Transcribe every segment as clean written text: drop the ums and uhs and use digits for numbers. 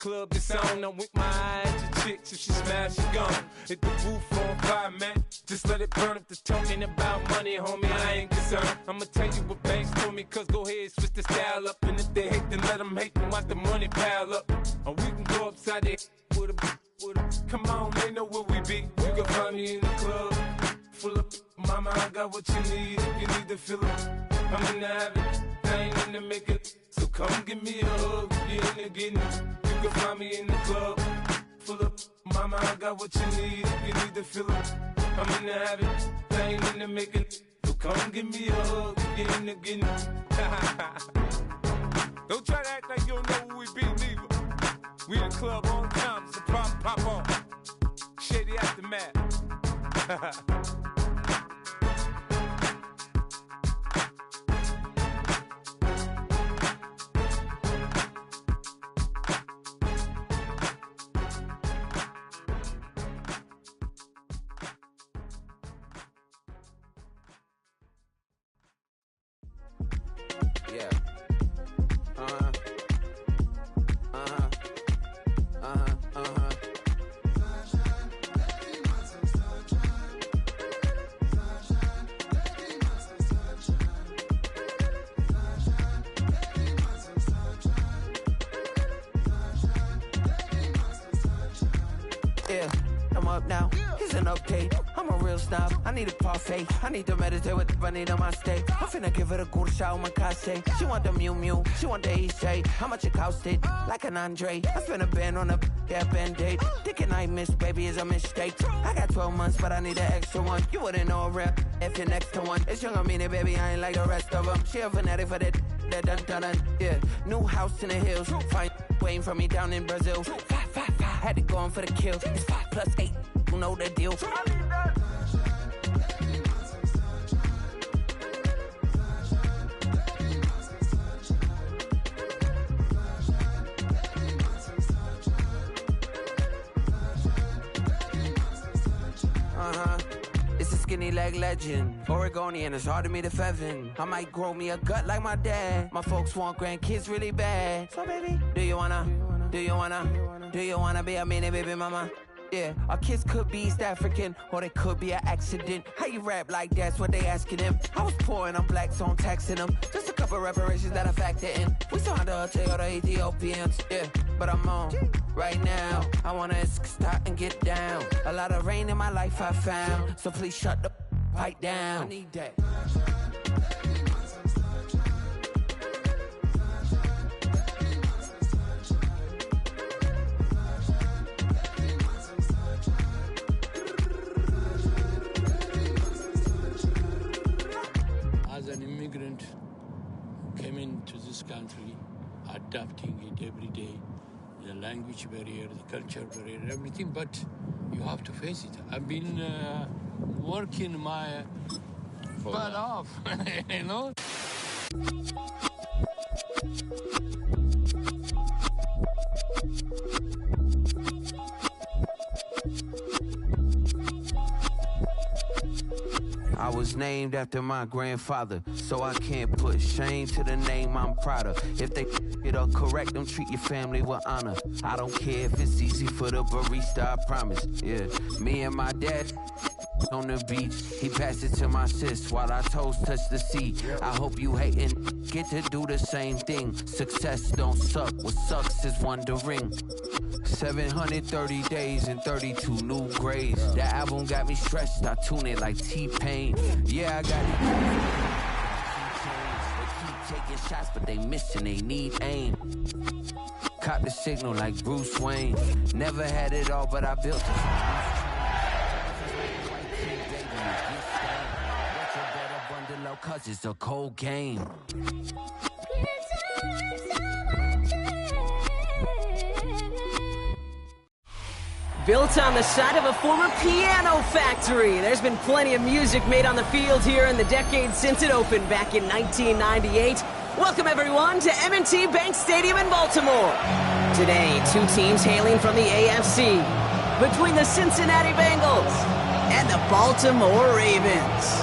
Club is on, I'm with my eyes to chicks. If she smash, she gone. Hit the roof on fire, man. Just let it burn. If they're talking about money, homie, I ain't concerned. I'ma tell you what banks told me, cause go ahead, switch the style up. And if they hate, then let them hate, then watch the money pile up. Or we can go upside the with a, come on, they know where we be. You can find me in the club, full of mama, I got what you need. If you need to fill it, I'm in the habit, I ain't in the making. So come give me a hug, if you're in the getting it. You can find me in the club, full of mama, I got what you need. If you need to fill it, I'm in the habit, I ain't in the making. So come give me a hug, if you're in the getting it. Don't try to act like you don't know who we be, neither. We in the club on time, it's a problem, pop on. Shady Aftermath. Yeah. Yeah, I'm up now. Here's an update. I'm a real snob. I need a parfait. I need to meditate with the bunny on my steak. I'm finna give her a good shot on my case. She want the Mew Mew. She want the Eastside. How much it costed? Like an Andre. I spent a band on a band-aid. Thinking I miss, baby, is a mistake. I got 12 months, but I need an extra one. You wouldn't know a rep if you're next to one. It's young, I mean it, baby, I ain't like the rest of them. She a fanatic for that dun. Yeah, new house in the hills. Fine, waiting for me down in Brazil. 5, had to go on for the kill. It's 5 plus 8, you know the deal. It's a skinny leg legend. Oregonian, it's hard to meet a Fevin. I might grow me a gut like my dad. My folks want grandkids really bad. So baby, do you wanna be a mini baby mama? Yeah, our kids could be East African, or they could be an accident. How you rap like that's what they asking him. I was poor and I'm black, so I'm taxing them. Just a couple reparations that I factor in. We saw the other Ethiopians, yeah, but I'm on right now. I wanna start and get down. A lot of rain in my life I found, so please shut the pipe down. I need that. As an immigrant who came into this country, adapting it every day, the language barrier, the culture barrier, everything, but you have to face it. I've been working my butt off, you know? I was named after my grandfather, so I can't put shame to the name I'm proud of. If they it up correct, them treat your family with honor. I don't care if it's easy for the barista, I promise. Yeah, me and my dad on the beach, he passed it to my sis while our toes touch the sea. I hope you hatin' get to do the same thing. Success don't suck, what sucks is wondering. 730 days and 32 new grades. That album got me stressed, I tune it like T-Pain. Yeah, I got it. They keep taking shots, but they missing, they need aim. Caught the signal like Bruce Wayne. Never had it all, but I built it. Cause it's a cold game. Built on the site of a former piano factory, there's been plenty of music made on the field here in the decade since it opened back in 1998. Welcome everyone to M&T Bank Stadium in Baltimore. Today, two teams hailing from the AFC, between the Cincinnati Bengals and the Baltimore Ravens.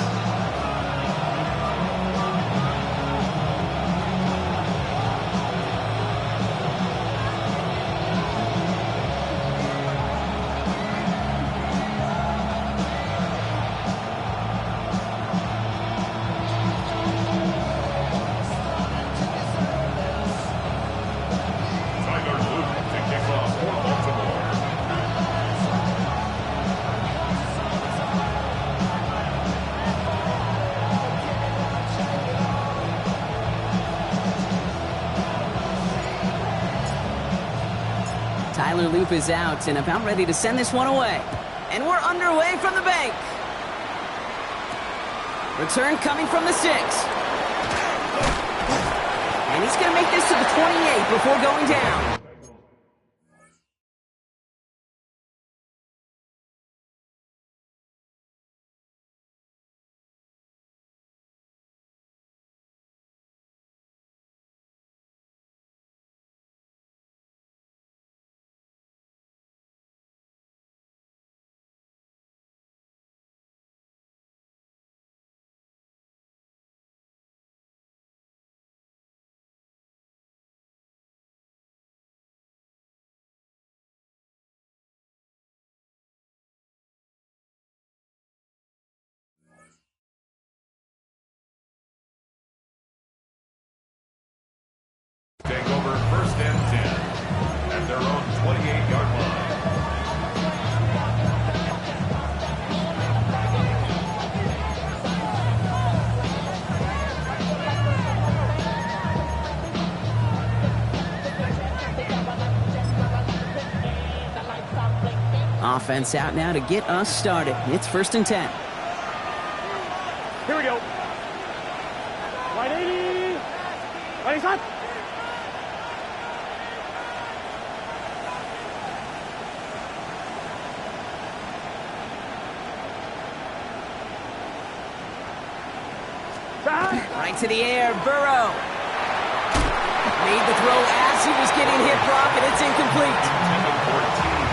Tyler Loop is out and about ready to send this one away. And we're underway from the bank. Return coming from the 6. And he's going to make this to the 28 before going down. Take over 1st and 10 at their own 28-yard line. Offense out now to get us started. It's 1st and 10. Here we go. 180. 180. Right to the air, Burrow. Made the throw as he was getting hit, Brock, and it's incomplete.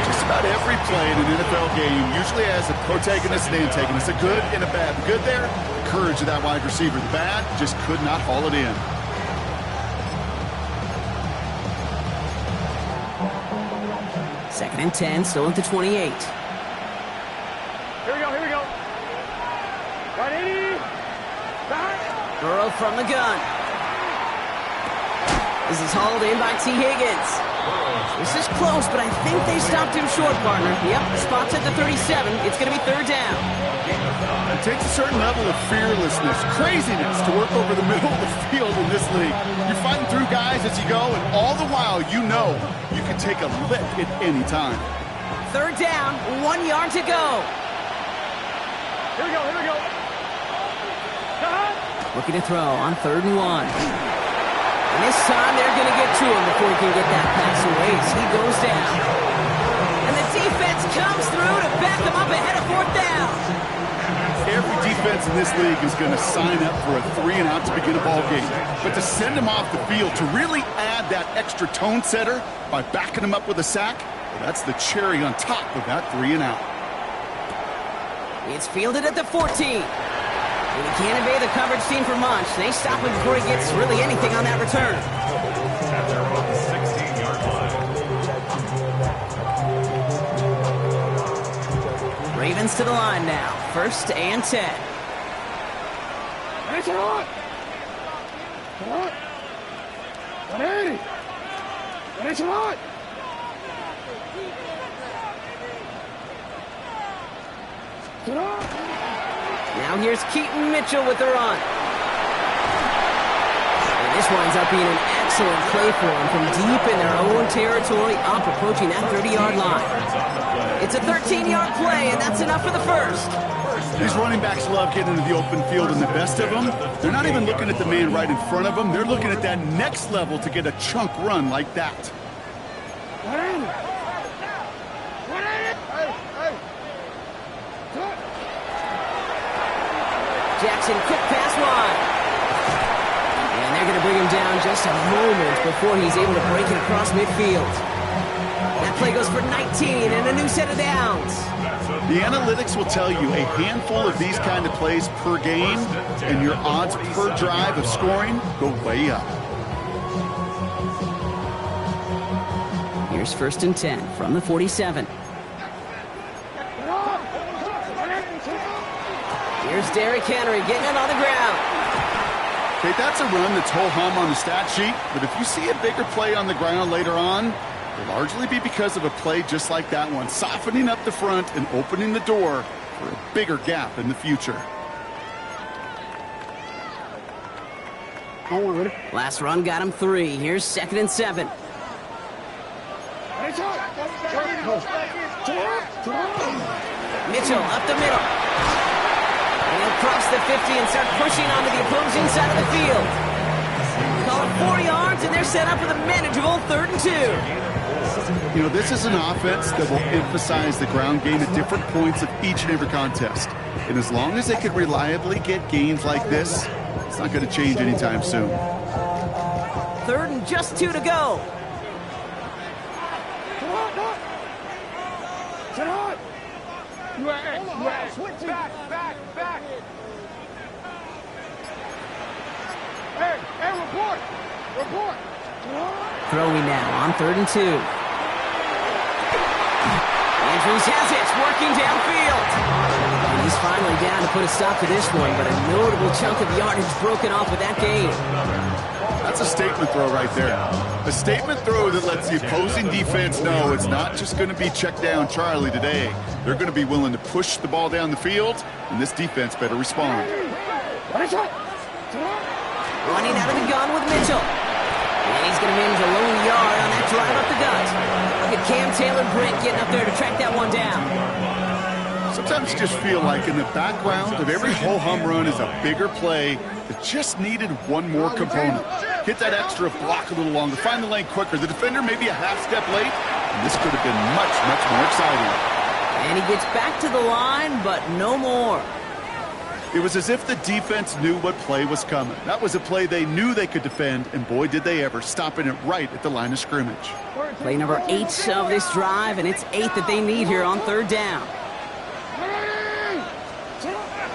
Just about every play in an NFL game usually has a protagonist and antagonist, a good and a bad. The good there, courage of that wide receiver. The bad, just could not haul it in. Second and 10, still at the 28. Here we go, here we go. 180. Burrow from the gun. This is hauled in by T. Higgins. This is close, but I think they stopped him short, partner. Yep, spots at the 37. It's going to be 3rd down. It takes a certain level of fearlessness, craziness to work over the middle of the field in this league. You're fighting through guys as you go, and all the while you know you can take a lick at any time. 3rd down, 1 yard to go. Here we go, here we go. Looking to throw on 3rd and 1. And this time they're going to get to him before he can get that pass away as he goes down. And the defense comes through to back him up ahead of 4th down. Every defense in this league is going to sign up for a 3-and-out to begin a ball game. But to send him off the field, to really add that extra tone setter by backing him up with a sack, well, that's the cherry on top of that 3-and-out. It's fielded at the 14. And he can't evade the coverage team for much. They stop him before he gets really anything on that return. At their own 16-yard line. Ravens to the line now. 1st and 10. It's on. 180. And it's on. Now here's Keaton Mitchell with the run. And this winds up being an excellent play for him from deep in their own territory, up approaching that 30-yard line. It's a 13-yard play, and that's enough for the 1st. These running backs love getting into the open field, and the best of them, they're not even looking at the man right in front of them. They're looking at that next level to get a chunk run like that. Jackson, quick pass wide. And they're going to bring him down just a moment before he's able to break it across midfield. That play goes for 19 and a new set of downs. The analytics will tell you a handful of these kind of plays per game, and your odds per drive of scoring go way up. Here's 1st and 10 from the 47. Here's Derrick Henry getting it on the ground. Okay, that's a run that's ho-hum on the stat sheet, but if you see a bigger play on the ground later on, it'll largely be because of a play just like that one, softening up the front and opening the door for a bigger gap in the future. Last run got him 3. Here's 2nd and 7. Mitchell up the middle. And he'll cross the 50 and start pushing onto the opposing side of the field. Call it 4 yards, and they're set up with a manageable 3rd and 2. You know, this is an offense that will emphasize the ground game at different points of each and every contest. And as long as they can reliably get gains like this, it's not going to change anytime soon. 3rd and just 2 to go. Back. Hey, report. Throwing now on 3rd and 2. Andrews has it, working downfield. And he's finally down to put a stop to this one, but a notable chunk of yardage broken off with that gain. That's a statement throw right there. A statement throw that lets the opposing defense know it's not just going to be check down Charlie today. They're going to be willing to push the ball down the field, and this defense better respond. Running out of the gun with Mitchell. And he's going to manage a lone yard on that drive up the gut. Look at Cam Taylor-Britt getting up there to track that one down. Sometimes you just feel like in the background of every ho-hum run is a bigger play that just needed one more component. Hit that extra block a little longer, find the lane quicker. The defender maybe a half step late, and this could have been much, much more exciting. And he gets back to the line, but no more. It was as if the defense knew what play was coming. That was a play they knew they could defend, and boy, did they ever, stopping it right at the line of scrimmage. Play number 8 of this drive, and it's 8 that they need here on 3rd down.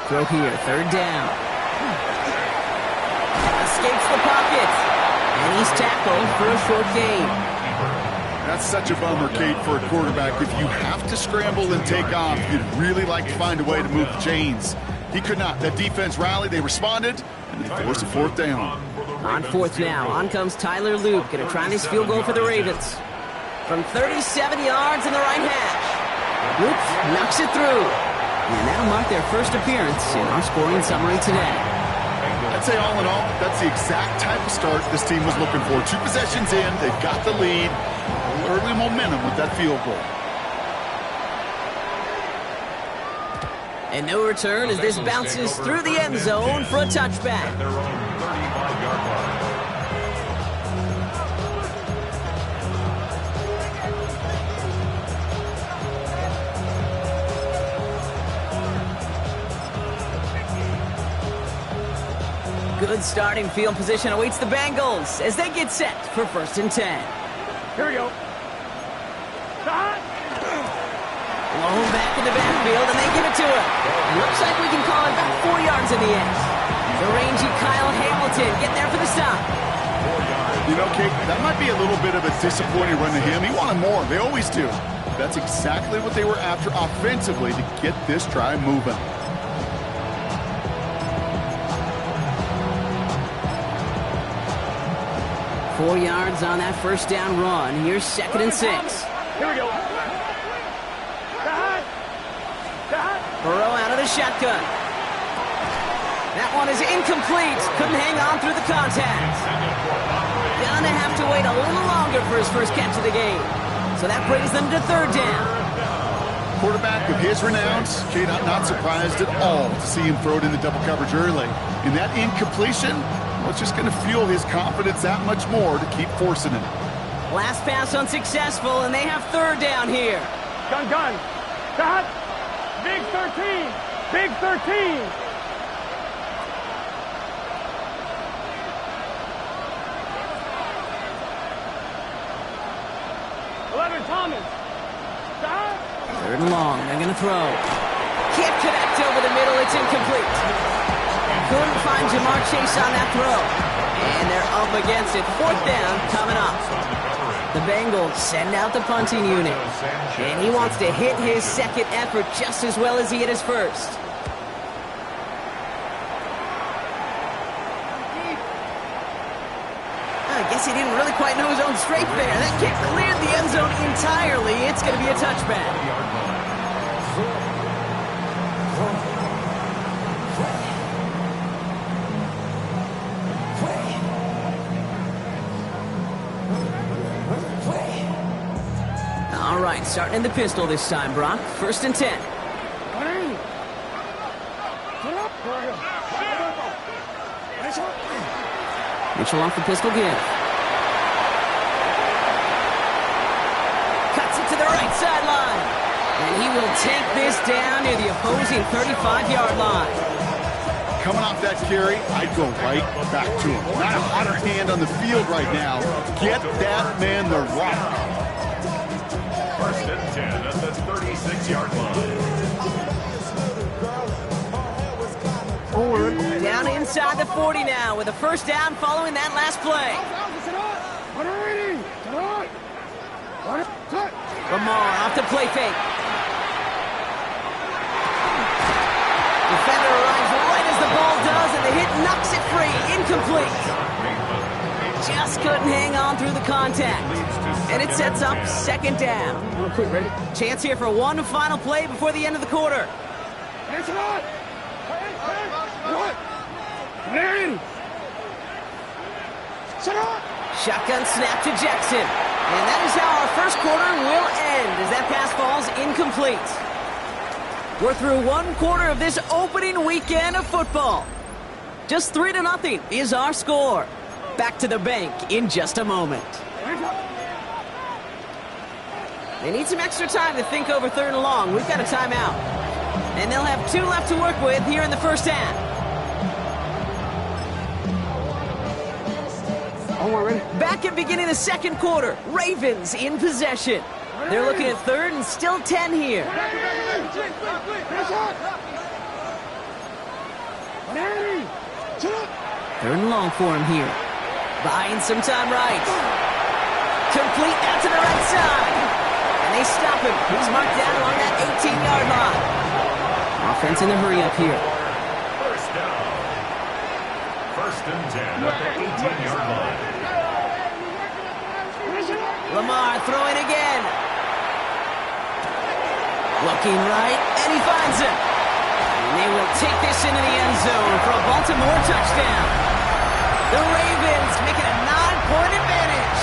Throw here, 3rd down. Escapes the pocket, and he's tackled for a short gain. That's such a bummer, Kate, for a quarterback. If you have to scramble and take off, you'd really like to find a way to move the chains. He could not. That defense rallied, they responded, and they forced a 4th down. On 4th now, on comes Tyler Luke, going to try this field goal for the Ravens. From 37 yards in the right hash. Luke knocks it through. And that'll mark their first appearance in our scoring summary today. I'd say all in all, that's the exact type of start this team was looking for. 2 possessions in, they've got the lead. Early momentum with that field goal. And no return as this bounces through the end zone for a touchback. Their own 35-yard line. Good starting field position awaits the Bengals as they get set for 1st and 10. Here we go. Blown back in the backfield, and they give it to him. It looks like we can call it about 4 yards in the end. The rangy Kyle Hamilton getting there for the stop. You know, Kate, that might be a little bit of a disappointing run to him. He wanted more. They always do. That's exactly what they were after offensively to get this drive moving. Four yards on that 1st down run. Here's 2nd and 6. Here we go. Burrow out of the shotgun. That one is incomplete. Couldn't hang on through the contact. Gonna have to wait a little longer for his first catch of the game. So that brings them to 3rd down. Quarterback of his renowns, Kate, I'm not surprised at all to see him throw it into double coverage early. And that incompletion, well, it's just going to fuel his confidence that much more to keep forcing it. Last pass unsuccessful, and they have 3rd down here. Gun. Cut. Big 13. Big 13. Thomas. 3rd and long. They're going to throw. Can't connect over the middle. It's incomplete. Couldn't find Jamar Chase on that throw. And they're up against it. 4th down coming up. The Bengals send out the punting unit. And he wants to hit his 2nd effort just as well as he hit his 1st. I guess he didn't really quite know his own strength there. That kick cleared the end zone entirely. It's going to be a touchback. All right, starting in the pistol this time, Brock. 1st and 10. Mitchell off the pistol give. Cuts it to the right sideline. And he will take this down near the opposing 35-yard line. Coming off that carry, I'd go right back to him. Not a hotter hand on the field right now. Get that man the rock. 1st and 10 at the 36-yard line. Down inside the 40 now with a 1st down following that last play. Lamar off the play fake. Defender arrives right as the ball does, and the hit knocks it free. Incomplete. Just couldn't hang on through the contact. And it sets up 2nd down. Chance here for one final play before the end of the quarter. Shotgun snap to Jackson. And that is how our 1st quarter will end as that pass falls incomplete. We're through 1 quarter of this opening weekend of football. Just 3-0 is our score. Back to the bank in just a moment. They need some extra time to think over 3rd and long. We've got a timeout. And they'll have 2 left to work with here in the 1st half. Back at beginning the 2nd quarter. Ravens in possession. They're looking at 3rd and still 10 here. 3rd and long for him here. Buying some time right. Complete out to the right side. And they stop him. He's marked down along that 18-yard line. Offense in the hurry up here. 1st down. 1st and 10 at the 18-yard line. Lamar throwing again. Looking right, and he finds him. And they will take this into the end zone for a Baltimore touchdown. The Ravens making a 9-point advantage.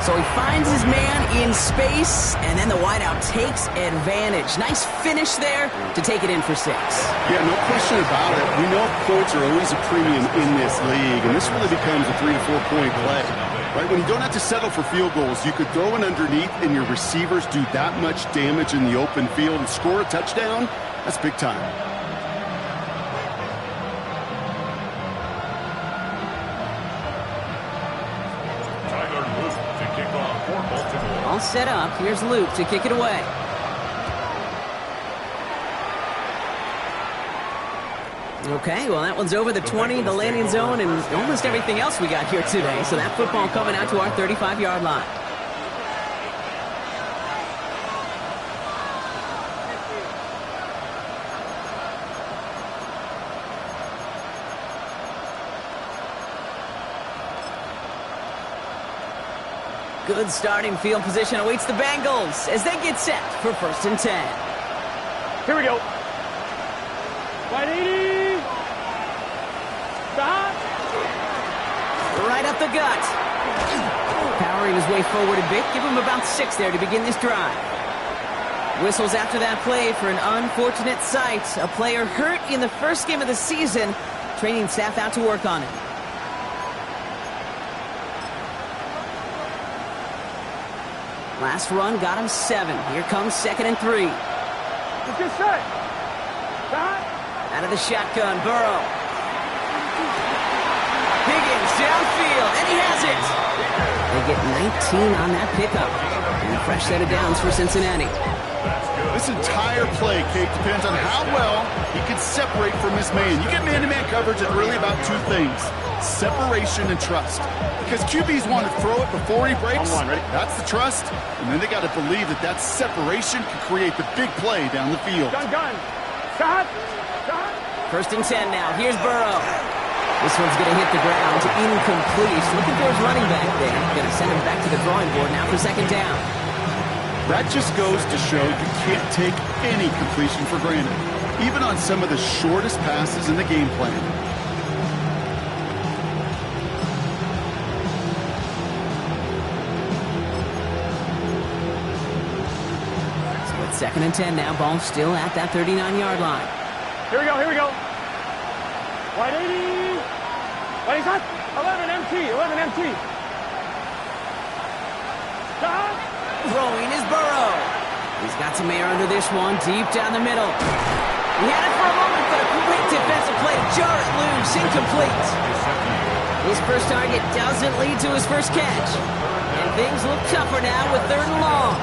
So he finds his man in space, and then the wideout takes advantage. Nice finish there to take it in for 6. Yeah, no question about it. We know points are always a premium in this league, and this really becomes a 3 to 4 point play. Right, when you don't have to settle for field goals, you could throw it underneath and your receivers do that much damage in the open field and score a touchdown. That's big time. To kick off for Baltimore. All set up. Here's Luke to kick it away. Okay, well, that one's over the 20, the landing zone, and almost everything else we got here today. So that football coming out to our 35-yard line. Good starting field position awaits the Bengals as they get set for 1st and 10. Here we go. 180. Stop. Right up the gut. Powering his way forward a bit. Give him about 6 there to begin this drive. Whistles after that play for an unfortunate sight. A player hurt in the 1st game of the season. Training staff out to work on it. Last run got him 7. Here comes 2nd and 3. Let's get set. Stop. Out of the shotgun, Burrow. Higgins downfield, and he has it. They get 19 on that pickup. And a fresh set of downs for Cincinnati. This entire play, Kate, depends on how well he can separate from his man. You get man-to-man coverage, it's really about 2 things. Separation and trust. Because QBs want to throw it before he breaks. That's the trust. And then they got to believe that that separation can create the big play down the field. Gun. Stop. 1st and 10 now. Here's Burrow. This one's going to hit the ground. Incomplete. Looking for his running back there. Going to send him back to the drawing board now for 2nd down. That just goes to show you can't take any completion for granted, even on some of the shortest passes in the game plan. 2nd and 10 now. Ball still at that 39-yard line. Here we go, here we go. Wide 80. Wide shot. 11 MT, 11 MT. Stop. Throwing is Burrow. He's got some air under this one, deep down the middle. He had it for a moment, but a great defensive play to jar it loose, incomplete. His first target doesn't lead to his first catch. And things look tougher now with 3rd and long.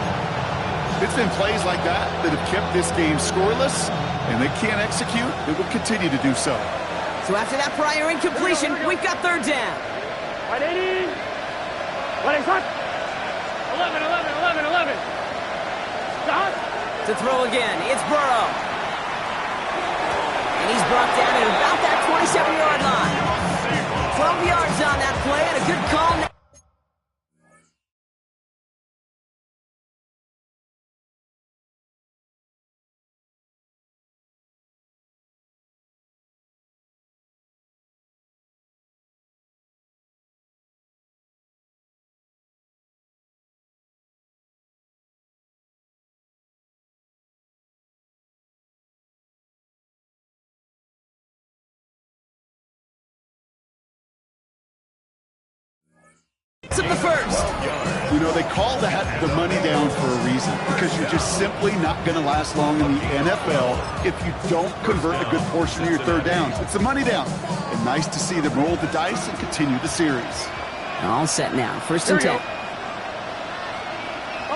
It's been plays like that that have kept this game scoreless, and they can't execute. It will continue to do so. So after that prior incompletion, we've got 3rd down. Wide 80. Wide shot. 11, 11, 11, 11. Stop. To throw again, it's Burrow. And he's brought down at about that 27-yard line. 12 yards on that play and a good call now. Of the first. You know, they call that the money down for a reason, because you're just simply not going to last long in the NFL if you don't convert a good portion of your 3rd downs. It's the money down. And nice to see them roll the dice and continue the series. All set now. 1st and 10.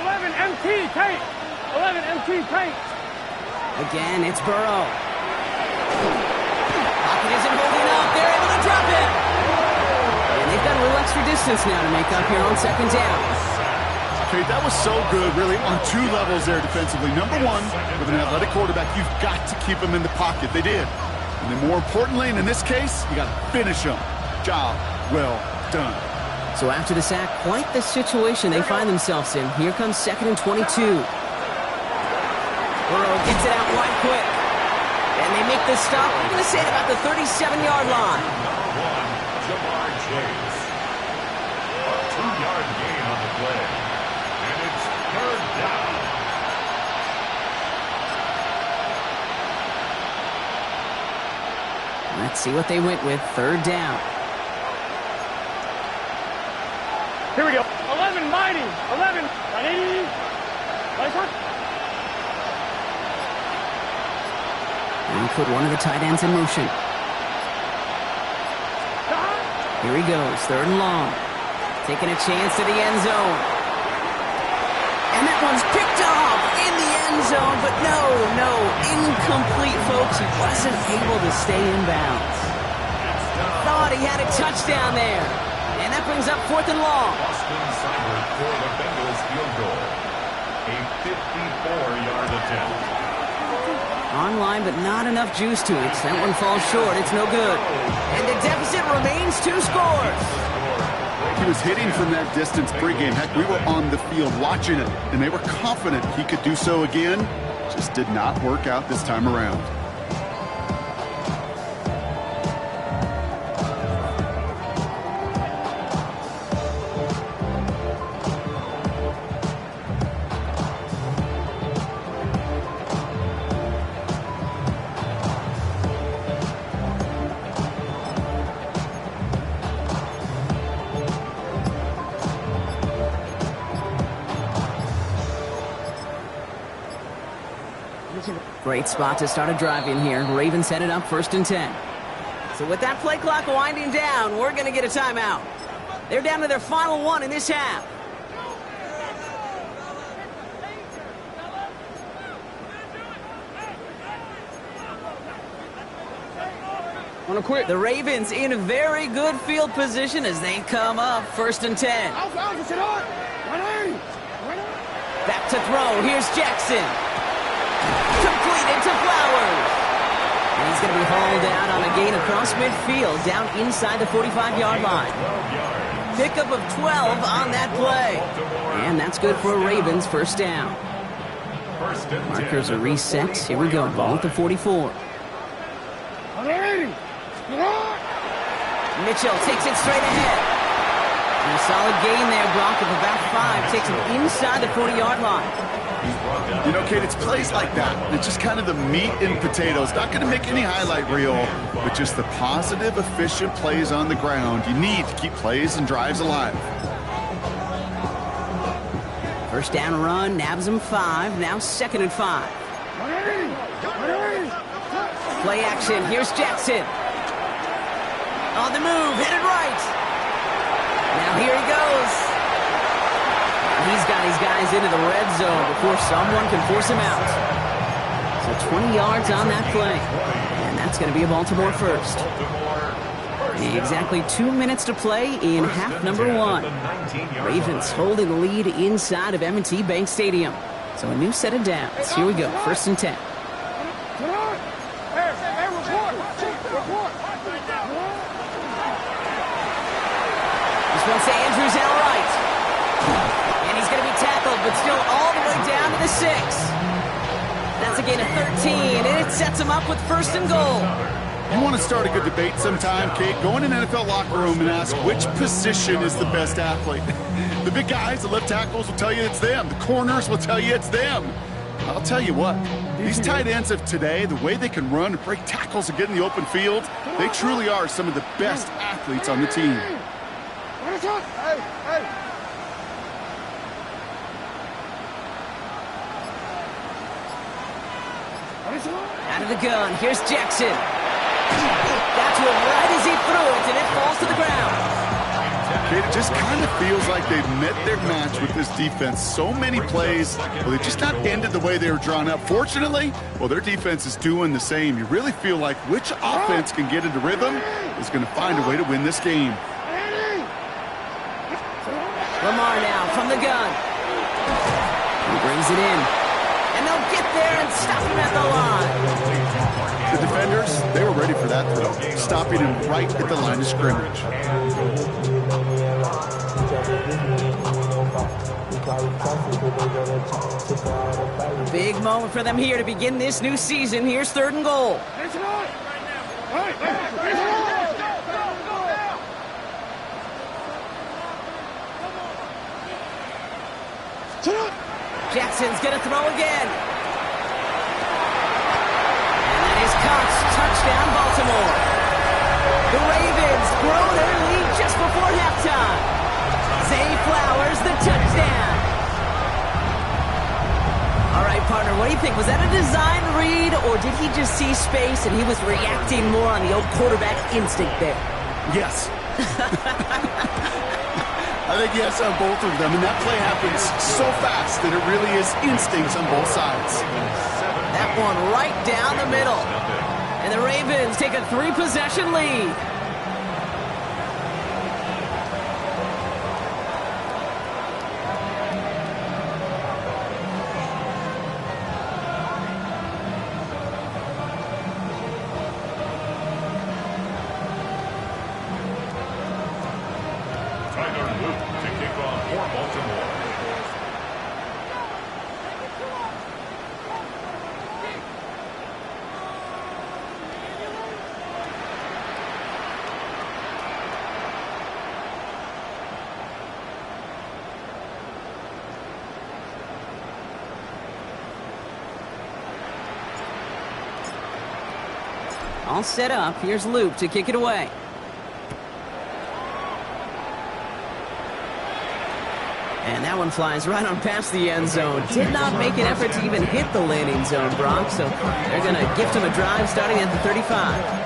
11 MT tight. 11 MT tight. Again, it's Burrow. Pocket isn't holding up. They're able to drop it. They've got a little extra distance now to make up here on 2nd down. Okay, that was so good, really, on 2 levels there defensively. Number one, with an athletic quarterback, you've got to keep him in the pocket. They did. And then more importantly, and in this case, you got to finish him. Job well done. So after the sack, quite the situation they find themselves in. Here comes 2nd and 22. Burrow gets it out wide quick. And they make the stop, I'm going to say, at about the 37-yard line. Chase. A 2-yard gain on the play. And it's 3rd down. Let's see what they went with. 3rd down. Here we go. 11 mighty. 11. 80. Wide shot. And he put one of the tight ends in motion. Here he goes, 3rd and long. Taking a chance to the end zone. And that one's picked off in the end zone, but no, incomplete, folks. He wasn't able to stay in bounds. Thought he had a touchdown there. And that brings up 4th and long. Austin Seibert for the Bengals field goal. A 54-yard attempt. Online, but not enough juice to it. That one falls short. It's no good. And the deficit remains 2 scores. He was hitting from that distance pregame. Heck, we were on the field watching it, and they were confident he could do so again. Just did not work out this time around. Great spot to start a drive in here. Ravens headed up 1st and 10. So with that play clock winding down, we're going to get a timeout. They're down to their final one in this half. The Ravens in a very good field position as they come up 1st and 10. Back to throw. Here's Jackson. Completed to Flowers. And he's going to be hauled down on a gain across midfield, down inside the 45-yard line. Pickup of 12 on that play. And that's good for a Ravens 1st down. Markers are reset. Here we go. Ball at the 44. Mitchell takes it straight ahead. And a solid gain there, Brock, of about 5. Takes him inside the 40-yard line. You know, Kate, it's plays like that. It's just kind of the meat and potatoes. Not going to make any highlight reel, but just the positive, efficient plays on the ground. You need to keep plays and drives alive. First down run, nabs him 5. Now 2nd and 5. Play action. Here's Jackson. On the move, headed right. Now here he goes. He's got his guys into the red zone before someone can force him out. So 20 yards on that play. And that's going to be a Baltimore first. Exactly 2 minutes to play in half number 1. Ravens holding the lead inside of M&T Bank Stadium. So a new set of downs. Here we go, 1st and 10. This one's to Andrews out right. And he's going to be tackled, but still all the way down to the 6. That's a gain of 13, and it sets him up with 1st and goal. You want to start a good debate sometime, Kate? Go in an NFL locker room and ask which position is the best athlete. The big guys, the left tackles will tell you it's them. The corners will tell you it's them. I'll tell you what, these tight ends of today, the way they can run and break tackles and get in the open field, they truly are some of the best athletes on the team. Out of the gun, here's Jackson. That's one right as he threw it, and it falls to the ground. Kate, it just kind of feels like they've met their match with this defense. So many plays, well, they just not ended the way they were drawn up. Fortunately, well, their defense is doing the same. You really feel like which offense can get into rhythm is going to find a way to win this game. Lamar now from the gun. He brings it in. And they'll get there and stop him at the line. The defenders, they were ready for that throw, stopping him right at the line of scrimmage. Big moment for them here to begin this new season. Here's 3rd and goal. Jackson's going to throw again. And that is Cox. Touchdown, Baltimore. The Ravens grow their lead just before halftime. Zay Flowers, the touchdown. All right, partner, what do you think? Was that a design read, or did he just see space and he was reacting more on the old quarterback instinct there? Yes. I think yes on both of them, and that play happens so fast that it really is instincts on both sides. That one right down the middle. And the Ravens take a 3-possession lead. All set up. Here's Luke to kick it away. And that one flies right on past the end zone. Did not make an effort to even hit the landing zone, Brock. So they're going to gift him a drive starting at the 35.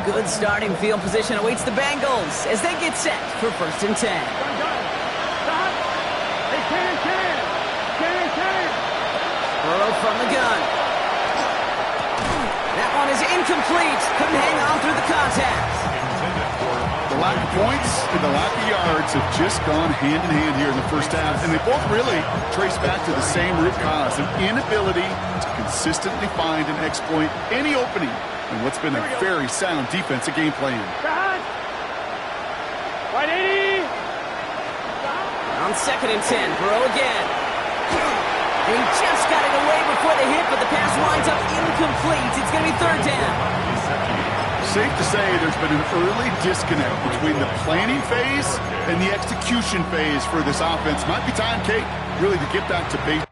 Good starting field position awaits the Bengals as they get set for 1st and 10. Burrow from the gun. That one is incomplete. Couldn't hang on through the contact. The lack of points and the lack of yards have just gone hand in hand here in the first half, and they both really trace back to the same root cause, an inability to consistently find and exploit any opening in what's been a very sound defensive game plan. on 2nd and 10. Burrow again. And he just got it away before the hit, but the pass winds up incomplete. It's going to be 3rd down. Safe to say there's been an early disconnect between the planning phase and the execution phase for this offense. Might be time, Kate, really to get back to basics.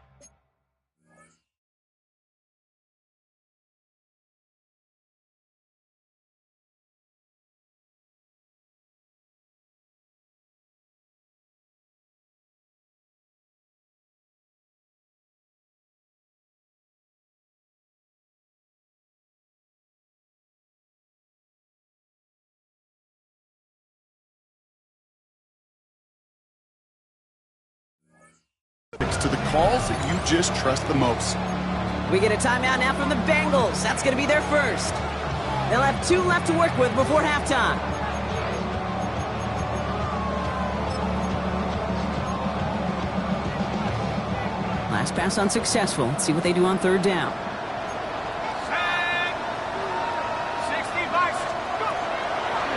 To the calls that you just trust the most. We get a timeout now from the Bengals. That's going to be their first. They'll have 2 left to work with before halftime. Last pass unsuccessful. Let's see what they do on 3rd down.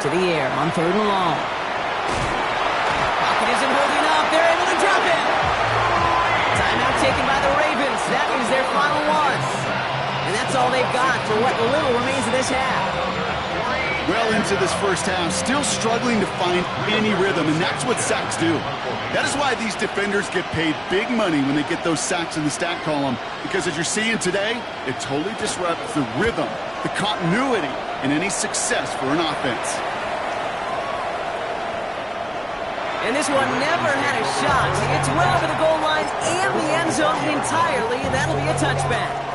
To the air on 3rd and long. Pocket isn't holding up. They're able to drop it. Timeout taken by the Ravens. That is their final one. And that's all they've got for what little remains of this half. Well into this first half, still struggling to find any rhythm, and that's what sacks do. That is why these defenders get paid big money when they get those sacks in the stat column, because as you're seeing today, it totally disrupts the rhythm, the continuity, and any success for an offense. And this one never had a shot. It's well over the goal line and the end zone entirely, and that'll be a touchback.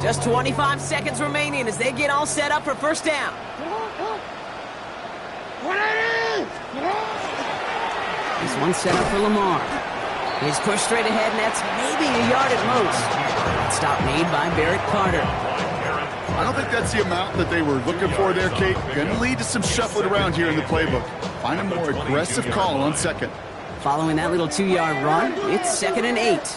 Just 25 seconds remaining as they get all set up for 1st down. This one's set up for Lamar. He's pushed straight ahead, and that's maybe a yard at most. Stop made by Barrett Carter. I don't think that's the amount that they were looking for there, Kate. Going to lead to some shuffling around here in the playbook. Find a more aggressive call on 2nd. Following that little 2-yard run, it's 2nd and 8.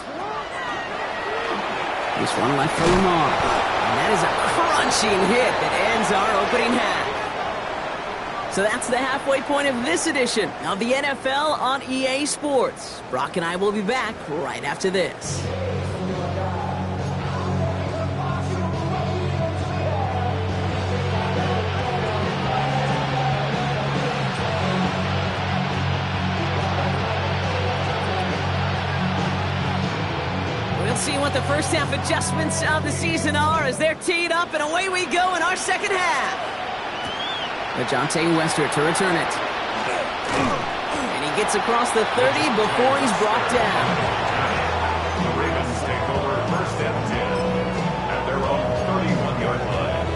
This one left for Lamar. And that is a crunching hit that ends our opening half. So that's the halfway point of this edition of the NFL on EA Sports. Brock and I will be back right after this. See what the first half adjustments of the season are as they're teed up, and away we go in our 2nd half. Ajante Wester to return it. And he gets across the 30 before he's brought down. The Ravens take over 1st and 10 at their own 31-yard line.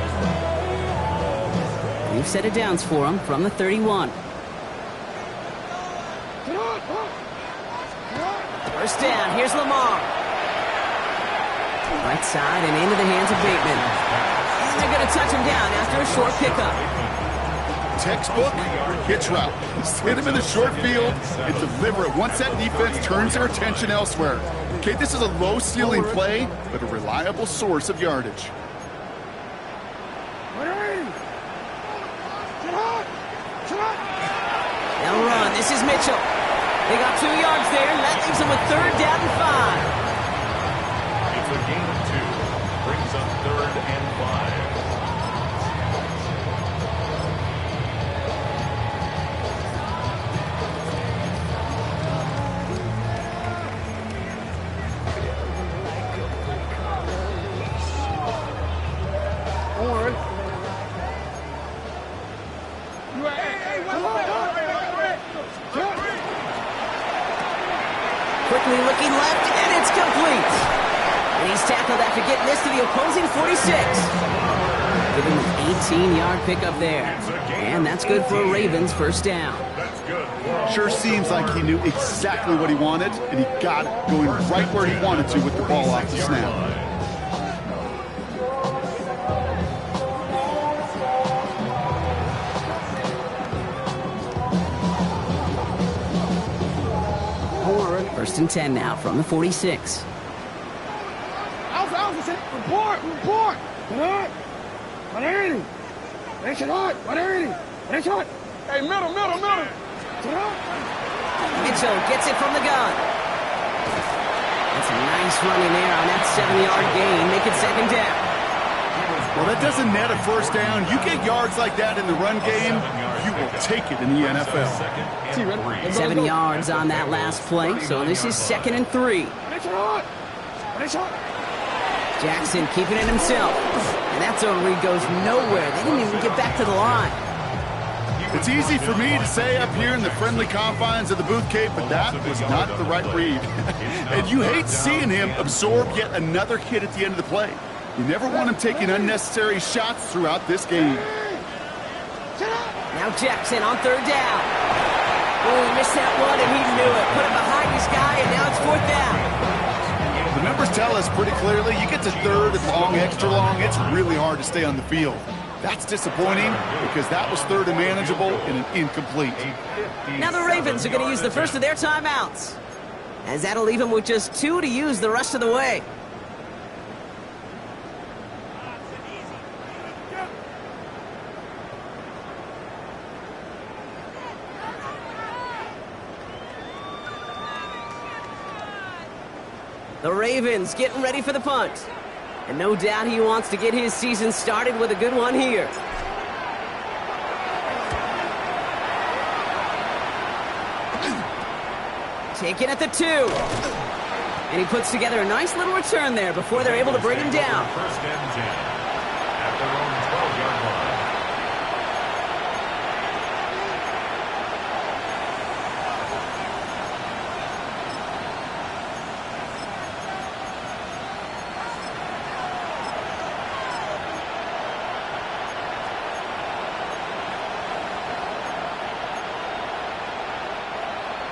New set of downs for him from the 31. 1st down, here's Lamar. Right side and into the hands of Bateman. And they're going to touch him down after a short pickup. Textbook hitch route. Hit him in the short field and deliver it once that defense turns their attention elsewhere. Okay, this is a low-ceiling play, but a reliable source of yardage. They'll run. This is Mitchell. They got 2 yards there, and that leaves them with 3rd down and 5. It's a gain of 2. Brings up 3rd and 5. Quickly looking left, and it's complete. And he's tackled after getting this to the opposing 46. Giving him an 18-yard pickup there. And that's good for a Ravens 1st down. Sure seems like he knew exactly what he wanted, and he got it going right where he wanted to with the ball off the snap. First and 10 now from the 46. Alpha, report! Get up! 180! Make it hot! 180! Make it hot! Hey, middle! Get up! Mitchell gets it from the gun. That's a nice run in there on that 7-yard gain. Make it second down. Well, that doesn't net a first down. You get yards like that in the run game, you will take it in the NFL. 7 yards on that last play, so this is 2nd and 3. Jackson keeping it himself. And that zone read goes nowhere. They didn't even get back to the line. It's easy for me to say up here in the friendly confines of the Booth Cape, but that was not the right read. And you hate seeing him absorb yet another hit at the end of the play. You never want him taking unnecessary shots throughout this game. Now Jackson on 3rd down. Oh, he missed that one, and he knew it. Put it behind his guy, and now it's 4th down. The numbers tell us pretty clearly, you get to 3rd and long, extra long, it's really hard to stay on the field. That's disappointing because that was 3rd and manageable and an incomplete. Now the Ravens are going to use the first of their timeouts, as that'll leave them with just 2 to use the rest of the way. The Ravens getting ready for the punt. And no doubt he wants to get his season started with a good one here. Taken at the 2. And he puts together a nice little return there before they're able to bring him down. First and 10 at their own 12-yard line.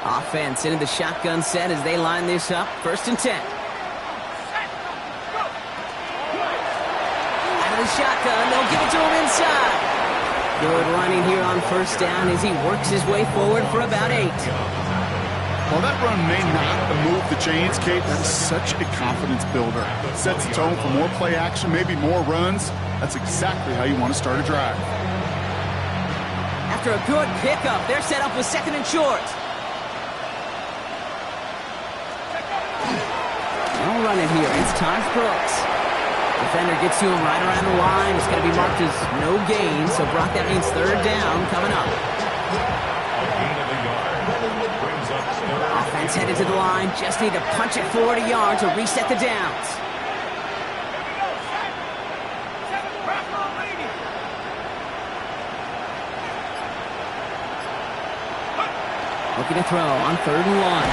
Offense into the shotgun set as they line this up. 1st and 10. Out of the shotgun, they'll give it to him inside. Good running here on 1st down as he works his way forward for about 8. While that run may not move the chains, Kate, that is such a confidence builder. It sets the tone for more play action, maybe more runs. That's exactly how you want to start a drive. After a good pickup, they're set up with 2nd and short. No running here. It's Taj Brooks. Defender gets to him right around the line. It's going to be marked as no gain. So, Brock, that means 3rd down coming up. Offense headed to the line. Just need to punch it forward a yard to reset the downs. Looking to throw on 3rd and 1.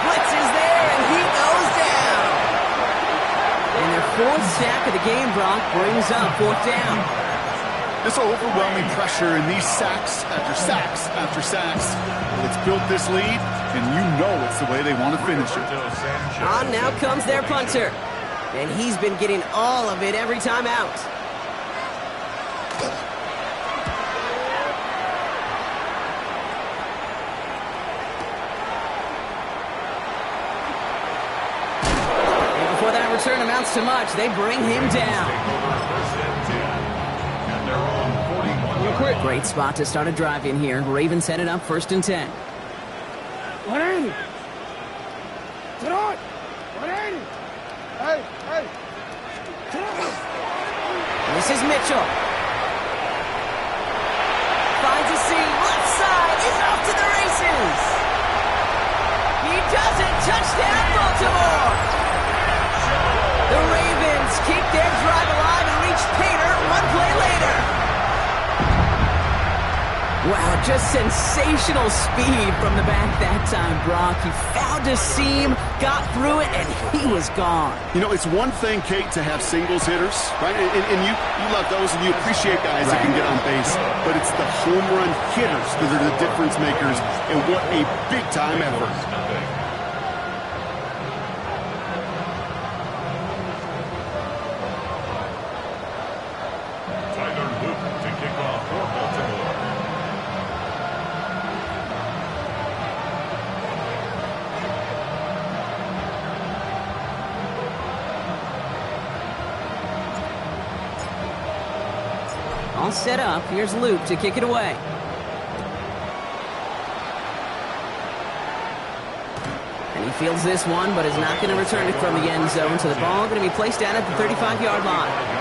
Blitz is there, and he goes down. And their 4th sack of the game, Brock, brings up 4th down. This overwhelming pressure and these sacks after sacks after sacks, well, it's built this lead, and you know it's the way they want to finish it. On now comes their punter. And he's been getting all of it every time out. Return amounts to much. They bring him down. Great spot to start a drive in here. Ravens headed up 1st and 10. 180. Get on. 180. Hey. This is Mitchell. Finds a seam. Left side. He's off to the races. He does it. Touchdown, Baltimore. The Ravens keep their drive alive and reach Pater 1 play later. Wow, just sensational speed from the back that time, Brock. He found a seam, got through it, and he was gone. You know, it's one thing, Kate, to have singles hitters, right? And you love those, and you appreciate guys that can get on base. But it's the home run hitters that are the difference makers, and what a big-time effort. All set up. Here's Luke to kick it away. And he fields this one, but is not going to return it from the end zone. So the ball going to be placed down at the 35-yard line.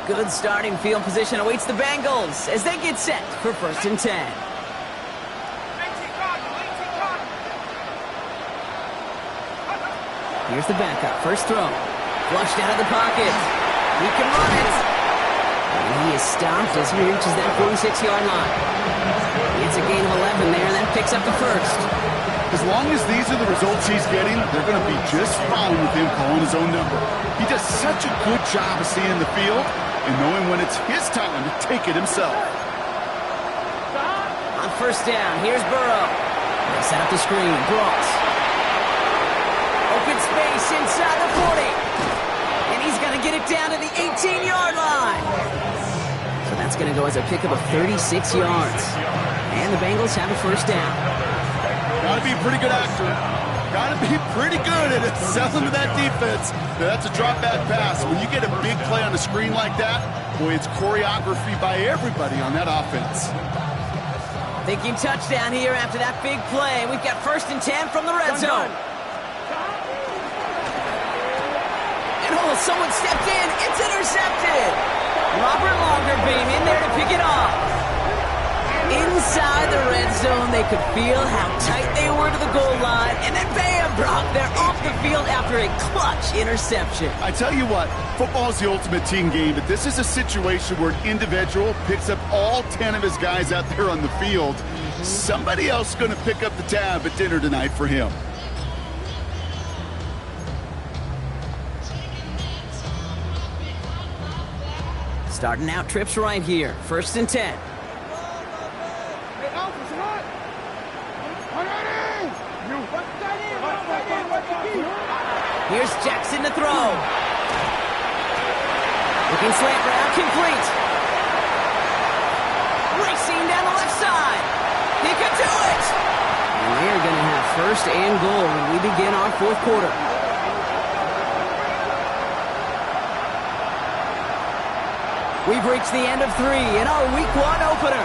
Good starting field position awaits the Bengals as they get set for 1st and 10. Here's the backup. First throw. Flushed out of the pocket. He can run it. And he is stopped as he reaches that 46-yard line. It's a gain of 11 there, and that picks up the first. As long as these are the results he's getting, they're going to be just fine with him calling his own number. He does such a good job of seeing the field and knowing when it's his time to take it himself. On 1st down, here's Burrow. They set up the screen. Cross. Open space inside the 40. And he's going to get it down to the 18-yard line. So that's going to go as a pickup of 36 yards. And the Bengals have a 1st down. Got to be a pretty good actor. Got to be pretty good at selling to that defense. That's a drop-back pass. When you get a big play on a screen like that, boy, it's choreography by everybody on that offense. Thinking touchdown here after that big play. We've got 1st and 10 from the red zone. And oh, someone stepped in. It's intercepted. Robert Longerbeam in there to pick it off. Inside the red zone, they could feel how tight they were to the goal line. And then bam, Brock, they're off the field after a clutch interception. I tell you what, football is the ultimate team game, but this is a situation where an individual picks up all 10 of his guys out there on the field. Somebody else is going to pick up the tab at dinner tonight for him. Starting out trips right here. 1st and 10. Here's Jackson to throw. Looking slant route, complete. Racing down the left side. He could do it. And they're going to have 1st and goal when we begin our 4th quarter. We've reached the end of 3 in our Week 1 opener.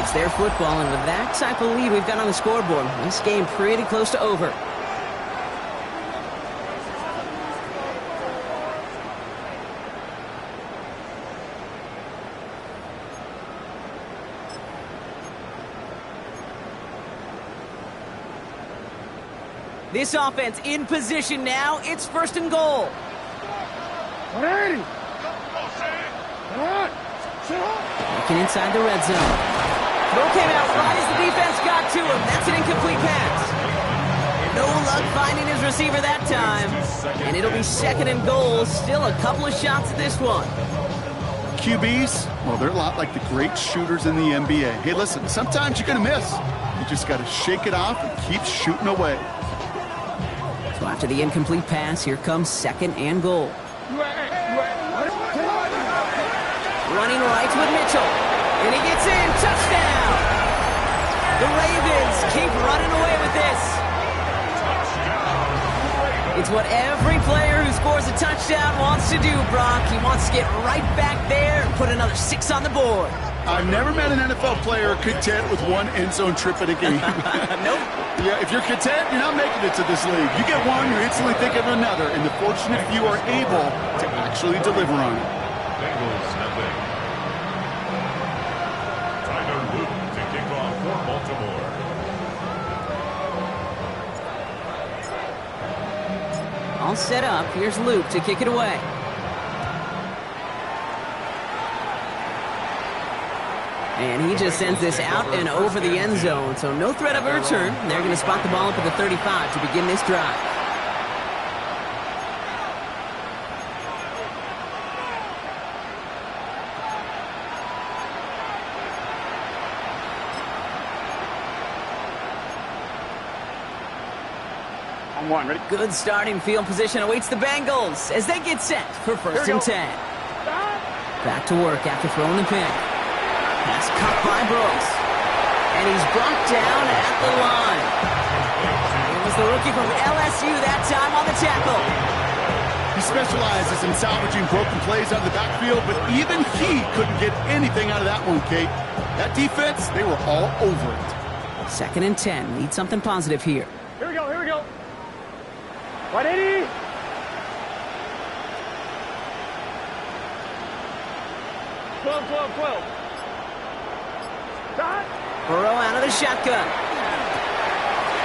It's their football, and with that type of lead we've got on the scoreboard, this game pretty close to over. This offense in position now. It's 1st and goal. 180. Looking inside the red zone. Throw came out right as the defense got to him. That's an incomplete pass. No luck finding his receiver that time. And it'll be 2nd and goal. Still a couple of shots at this one. QBs, well, they're a lot like the great shooters in the NBA. Hey, listen, sometimes you're going to miss. You just got to shake it off and keep shooting away. So after the incomplete pass, here comes 2nd and goal. Running right with Mitchell. And he gets in. Touchdown! The Ravens keep running away with this. It's what every player who scores a touchdown wants to do, Brock. He wants to get right back there and put another 6 on the board. I've never met an NFL player content with one end zone trip in a game. Nope. Yeah, if you're content, you're not making it to this league. You get one, you instantly think of another, and the fortunate few are able to actually deliver on it. Bengals nothing. Tyler Luke to kick off for Baltimore. All set up. Here's Luke to kick it away. And he just sends this out and over the end zone, so no threat of a return. They're going to spot the ball up at the 35 to begin this drive. On one, ready? Good starting field position awaits the Bengals as they get set for first and 10. Back to work after throwing the pick. Pass cut by Brooks. And he's brought down at the line. It was the rookie from LSU that time on the tackle. He specializes in salvaging broken plays out of the backfield, but even he couldn't get anything out of that one, Kate. That defense, they were all over it. Second and 10. Need something positive here. Here we go, here we go. 180. Twelve. Stop. Burrow out of the shotgun.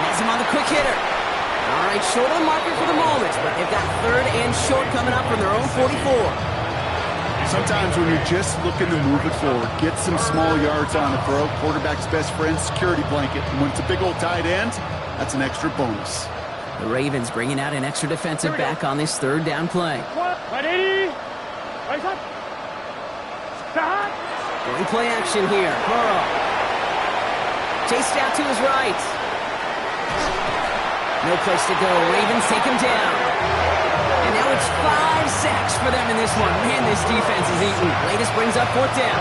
Has him on the quick hitter. All right, short of the marker for the moment, but they've got third and short coming up from their own 44. Sometimes when you're just looking to move it forward, get some small yards on the throw, quarterback's best friend, security blanket. And when it's a big old tight end, that's an extra bonus. The Ravens bringing out an extra defensive back on this third down play. 180. Right up. Stop. Great play action here. Burrow. Chased out to his right. No place to go. Ravens take him down. And now it's 5 sacks for them in this one. Man, this defense is eating. Latest brings up fourth down.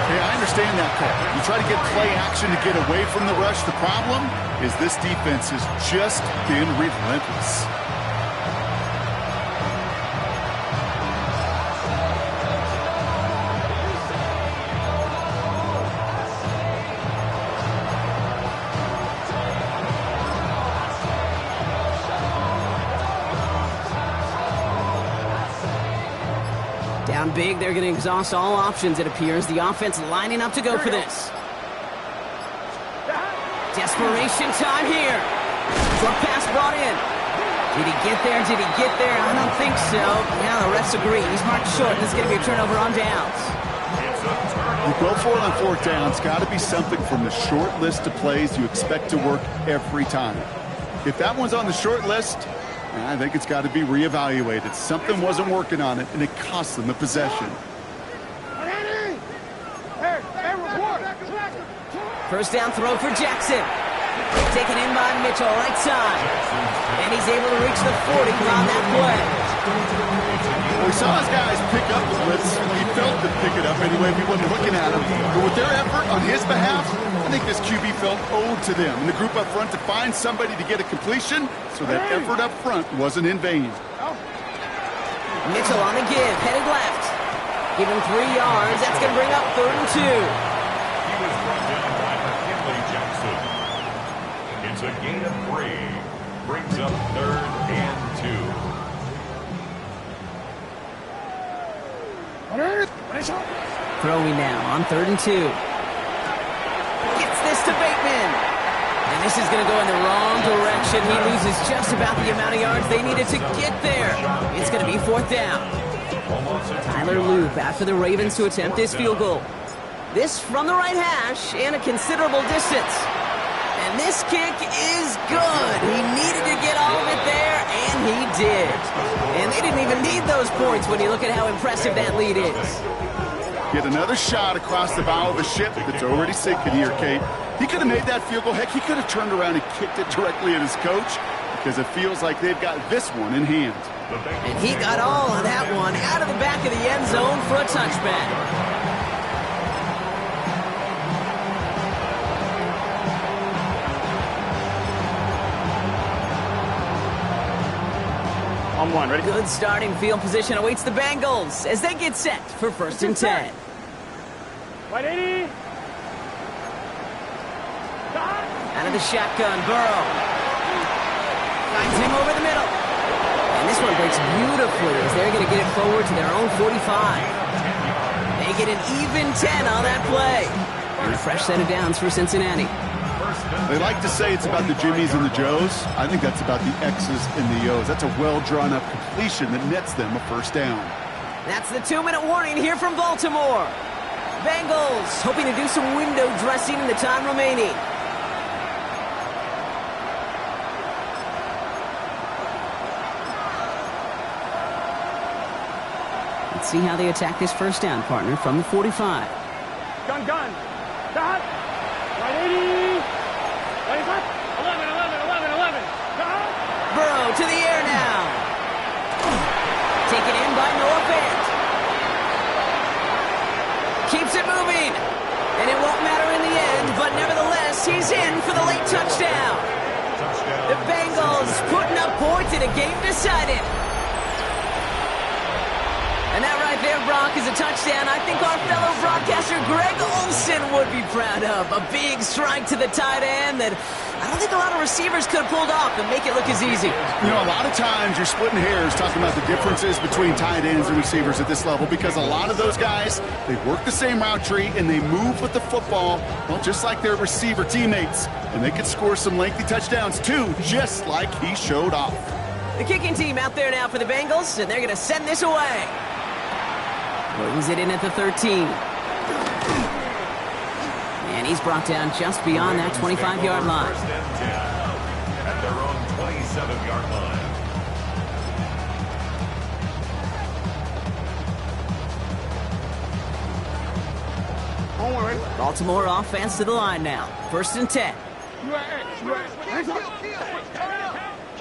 Hey, I understand that call. You try to get play action to get away from the rush. The problem is this defense has just been relentless. Down big, they're going to exhaust all options, it appears. The offense lining up to go for this. Desperation time here. Drop pass brought in. Did he get there? Did he get there? I don't think so. Yeah, the refs agree. He's marked short. This is going to be a turnover on downs. You go for it on fourth down. It's got to be something from the short list of plays you expect to work every time. If that one's on the short list, I think it's got to be reevaluated. Something wasn't working on it, and it cost them the possession. First down throw for Jackson. Taken in by Mitchell, right side. And he's able to reach the 40 on that play. We saw his guys pick up the blitz. He felt them pick it up anyway if he wasn't looking at him. But with their effort on his behalf, I think this QB felt owed to them. And the group up front to find somebody to get a completion, so that effort up front wasn't in vain. Mitchell on the give, headed left. Give him 3 yards. That's going to bring up 3rd and 2. He was brought down by McKinley Jackson. It's a gain of 3. Brings up 3rd and 2. Throwing now on 3rd and 2. Gets this to Bateman. And this is going to go in the wrong direction. He loses just about the amount of yards they needed to get there. It's going to be 4th down. Tyler Loop after the Ravens to attempt this field goal. This from the right hash and a considerable distance. And this kick is good. He needed to get all of it there, and he did. And they didn't even need those points when you look at how impressive that lead is. Get another shot across the bow of a ship that's already sinking here, Kate. He could have made that field goal. Heck, he could have turned around and kicked it directly at his coach, because it feels like they've got this one in hand. And he got all of that one out of the back of the end zone for a touchback. On one, ready? Good starting field position awaits the Bengals as they get set for 1st and 10. 180. Out of the shotgun, Burrow. Finds him over the middle. And this one breaks beautifully as they're going to get it forward to their own 45. They get an even 10 on that play. And a fresh set of downs for Cincinnati. They like to say it's about the Jimmies and the Joes. I think that's about the X's and the O's. That's a well-drawn-up completion that nets them a 1st down. That's the 2-minute warning here from Baltimore. Bengals hoping to do some window dressing in the time remaining. Let's see how they attack this 1st down, partner, from the 45. Gun. Stop. 180. 11. Stop. Burrow to the air now. Taken in by Noah Fant. Keeps it moving. And it won't matter in the end, but nevertheless, he's in for the late touchdown. The Bengals putting up points in a game decided. And that right there, Brock, is a touchdown I think our fellow broadcaster Greg Olsen would be proud of. A big strike to the tight end that I don't think a lot of receivers could have pulled off and make it look as easy. You know, a lot of times you're splitting hairs talking about the differences between tight ends and receivers at this level because a lot of those guys, they work the same route tree and they move with the football, well, just like their receiver teammates. And they could score some lengthy touchdowns too, just like he showed off. The kicking team out there now for the Bengals, and they're going to send this away. Brings it in at the 13. And he's brought down just beyond that 25-yard line. First and 10 at their own 27-yard line. Don't worry. Baltimore offense to the line now. First and 10. You at X. You at X.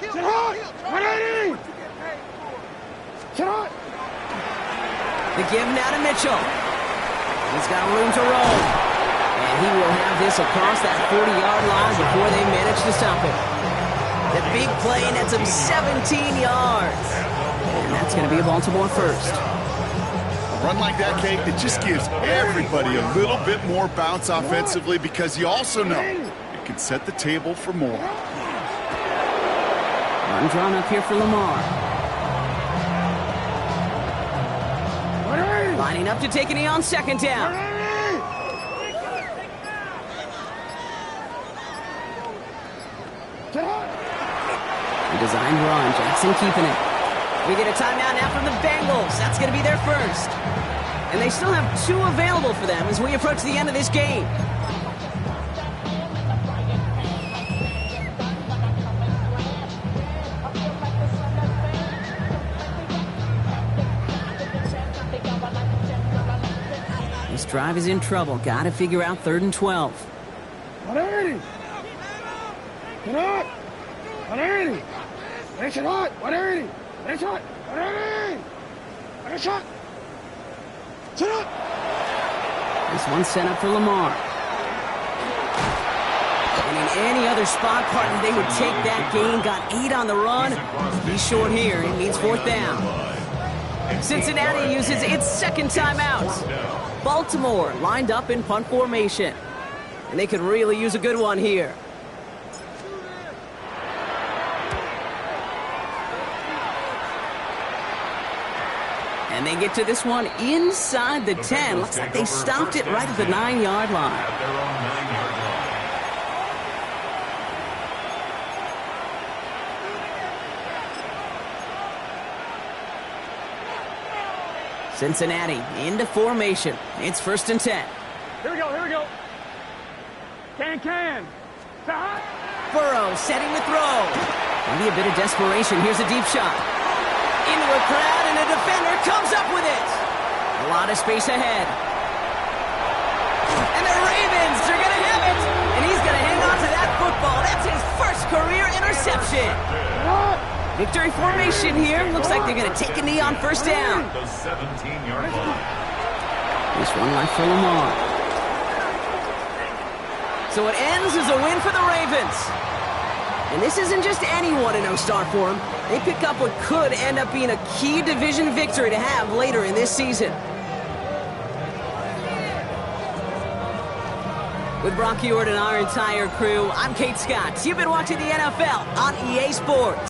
Sit hard. 180. Sit hard. The give now to Mitchell. He's got room to roll. And he will have this across that 40-yard line before they manage to stop him. The big play nets him 17 yards. And that's going to be a Baltimore first. A run like that, Kate, it just gives everybody a little bit more bounce offensively because you also know it can set the table for more. Run drawn up here for Lamar. Lining up to take a knee on second down. The designed run, Jackson keeping it. We get a timeout now from the Bengals. That's going to be their first. And they still have 2 available for them as we approach the end of this game. This drive is in trouble. Got to figure out 3rd and 12. 180. Get up. 180. Finish it hot. 180. Finish it. 180. Finish it. Sit up. This one's set up for Lamar. And in any other spot, partner, they would take that gain. Got 8 on the run. He's short here. He needs 4th down. Cincinnati uses its second timeout. Baltimore lined up in punt formation. And they could really use a good one here. And they get to this one inside the 10. Looks like they stopped it right at the 9-yard line. At their own 9-yard line. Cincinnati into formation. It's 1st and 10. Here we go. Here we go. Can. Burrow setting the throw. Maybe a bit of desperation. Here's a deep shot. Into a crowd, and a defender comes up with it. A lot of space ahead. And the Ravens are going to have it. And he's going to hang on to that football. That's his first career interception. Victory formation here. Looks like they're going to take a knee on 1st down. The 17-yard line. This one left for Lamar. So it ends as a win for the Ravens. And this isn't just any 1-0 start for them. They pick up what could end up being a key division victory to have later in this season. With Brock Ewart and our entire crew, I'm Kate Scott. You've been watching the NFL on EA Sports.